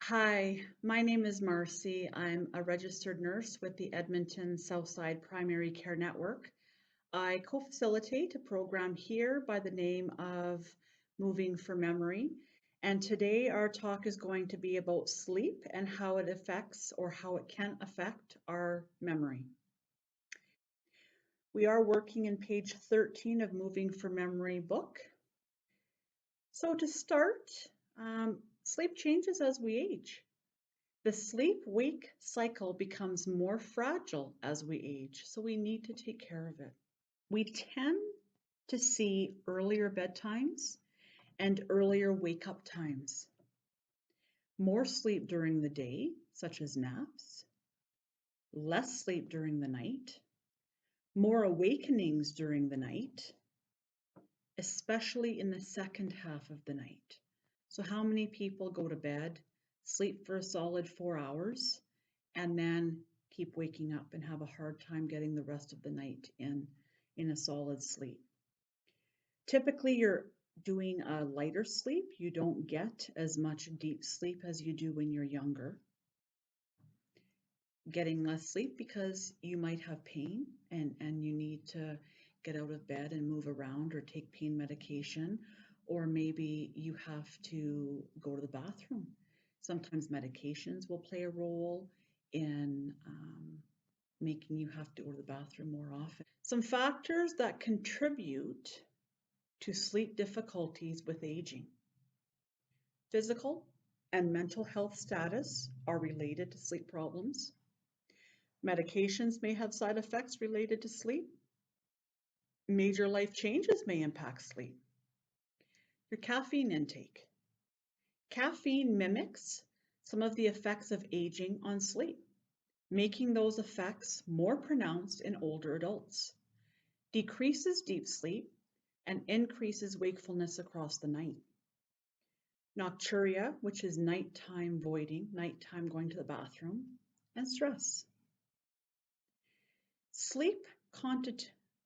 Hi, my name is Marcy. I'm a registered nurse with the Edmonton Southside Primary Care Network. I co-facilitate a program here by the name of Moving for Memory. And today our talk is going to be about sleep and how it affects or how it can affect our memory. We are working in page 13 of Moving for Memory book. So to start, sleep changes as we age. The sleep-wake cycle becomes more fragile as we age, so we need to take care of it. We tend to see earlier bedtimes and earlier wake-up times, more sleep during the day, such as naps, less sleep during the night, more awakenings during the night, especially in the second half of the night. So how many people go to bed, sleep for a solid 4 hours, and then keep waking up and have a hard time getting the rest of the night in a solid sleep? Typically, you're doing a lighter sleep. You don't get as much deep sleep as you do when you're younger. Getting less sleep because you might have pain and you need to get out of bed and move around or take pain medication, or maybe you have to go to the bathroom. Sometimes medications will play a role in making you have to go to the bathroom more often. Some factors that contribute to sleep difficulties with aging. Physical and mental health status are related to sleep problems. Medications may have side effects related to sleep. Major life changes may impact sleep. Your caffeine intake. Caffeine mimics some of the effects of aging on sleep, making those effects more pronounced in older adults, decreases deep sleep, and increases wakefulness across the night. Nocturia, which is nighttime voiding, nighttime going to the bathroom, and stress. Sleep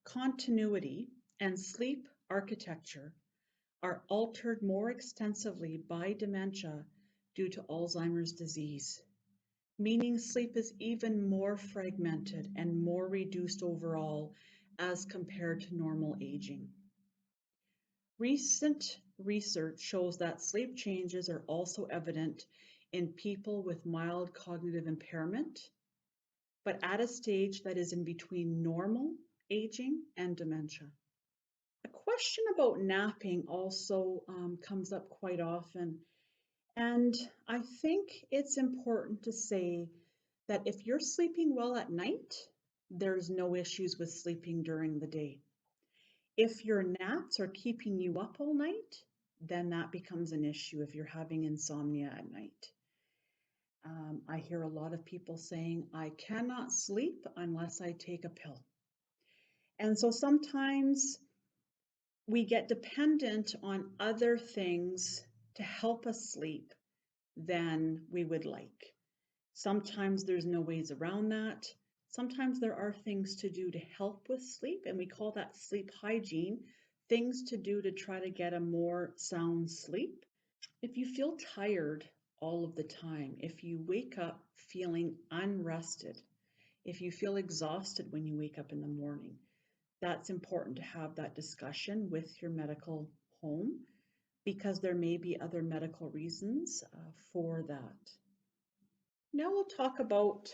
continuity and sleep architecture are altered more extensively by dementia due to Alzheimer's disease, meaning sleep is even more fragmented and more reduced overall as compared to normal aging. Recent research shows that sleep changes are also evident in people with mild cognitive impairment, but at a stage that is in between normal aging and dementia. A question about napping also comes up quite often. And I think it's important to say that if you're sleeping well at night, there's no issues with sleeping during the day. If your naps are keeping you up all night, then that becomes an issue if you're having insomnia at night. I hear a lot of people saying, I cannot sleep unless I take a pill. And so sometimes we get dependent on other things to help us sleep than we would like. Sometimes there's no ways around that. Sometimes there are things to do to help with sleep, and we call that sleep hygiene, things to do to try to get a more sound sleep. If you feel tired all of the time, if you wake up feeling unrested, if you feel exhausted when you wake up in the morning, that's important to have that discussion with your medical home because there may be other medical reasons for that. Now we'll talk about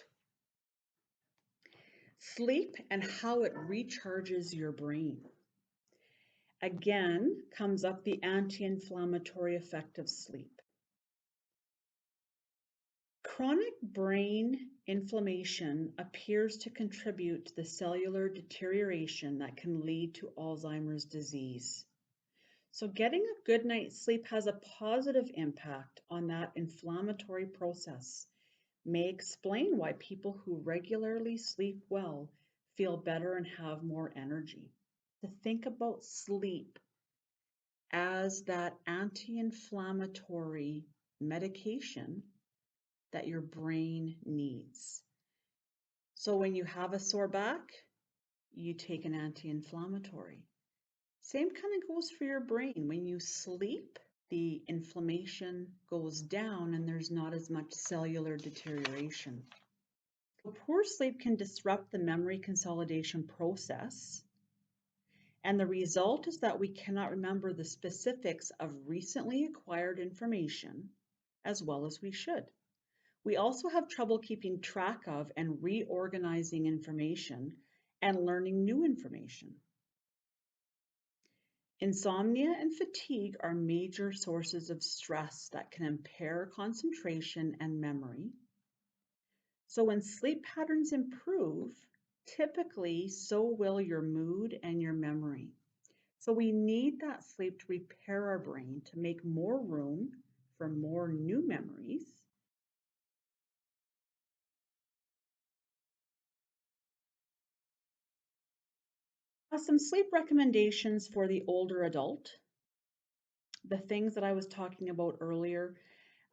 sleep and how it recharges your brain. Again, comes up the anti-inflammatory effect of sleep. Chronic brain inflammation appears to contribute to the cellular deterioration that can lead to Alzheimer's disease. So getting a good night's sleep has a positive impact on that inflammatory process. May explain why people who regularly sleep well feel better and have more energy. To think about sleep as that anti-inflammatory medication that your brain needs. So when you have a sore back, you take an anti-inflammatory. Same kind of goes for your brain. When you sleep, the inflammation goes down and there's not as much cellular deterioration. Poor sleep can disrupt the memory consolidation process, and the result is that we cannot remember the specifics of recently acquired information as well as we should. We also have trouble keeping track of and reorganizing information and learning new information. Insomnia and fatigue are major sources of stress that can impair concentration and memory. So when sleep patterns improve, typically so will your mood and your memory. So we need that sleep to repair our brain to make more room for more new memories. Some sleep recommendations for the older adult. The things that I was talking about earlier,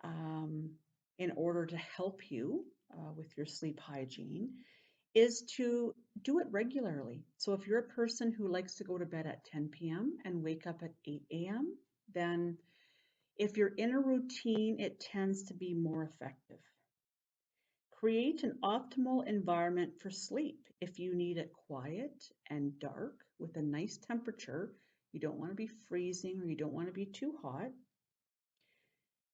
um, in order to help you with your sleep hygiene, is to do it regularly. So if you're a person who likes to go to bed at 10 p.m. and wake up at 8 a.m., then if you're in a routine, it tends to be more effective. Create an optimal environment for sleep. If you need it quiet and dark with a nice temperature, you don't want to be freezing or you don't want to be too hot.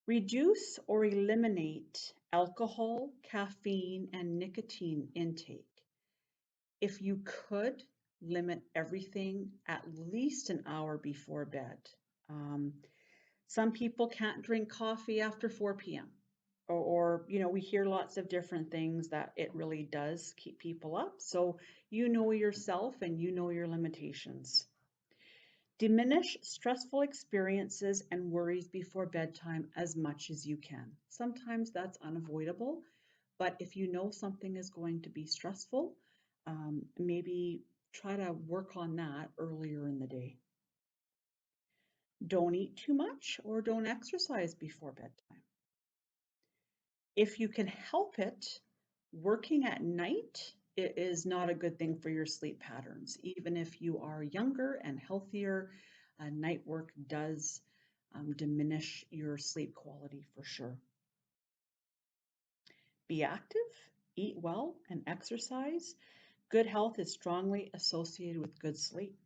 Reduce or eliminate alcohol, caffeine, and nicotine intake. If you could, limit everything at least an hour before bed. Um, some people can't drink coffee after 4 p.m. Or, we hear lots of different things that it really does keep people up. So you know yourself and you know your limitations. Diminish stressful experiences and worries before bedtime as much as you can. Sometimes that's unavoidable, but if you know something is going to be stressful, maybe try to work on that earlier in the day. Don't eat too much or don't exercise before bedtime. If you can help it, working at night is not a good thing for your sleep patterns. Even if you are younger and healthier, night work does diminish your sleep quality for sure. Be active, eat well, and exercise. Good health is strongly associated with good sleep.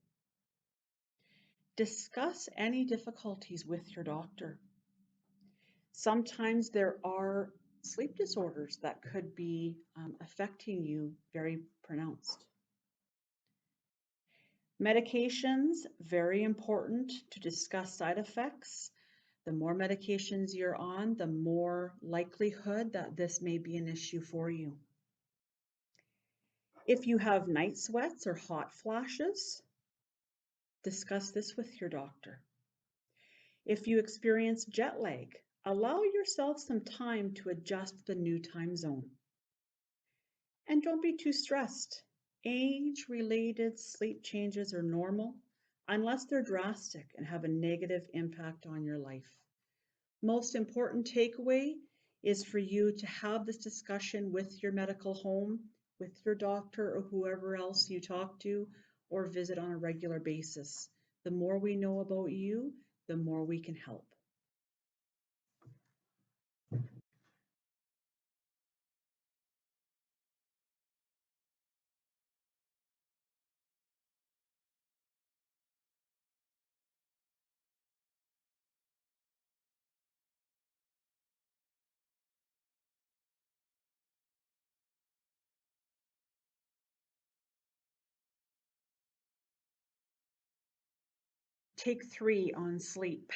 Discuss any difficulties with your doctor. Sometimes there are sleep disorders that could be affecting you very pronounced. Medications, very important to discuss side effects. The more medications you're on, the more likelihood that this may be an issue for you. If you have night sweats or hot flashes, discuss this with your doctor. If you experience jet lag, allow yourself some time to adjust to the new time zone. And don't be too stressed. Age-related sleep changes are normal unless they're drastic and have a negative impact on your life. Most important takeaway is for you to have this discussion with your medical home, with your doctor or whoever else you talk to or visit on a regular basis. The more we know about you, the more we can help. Take 3 on sleep.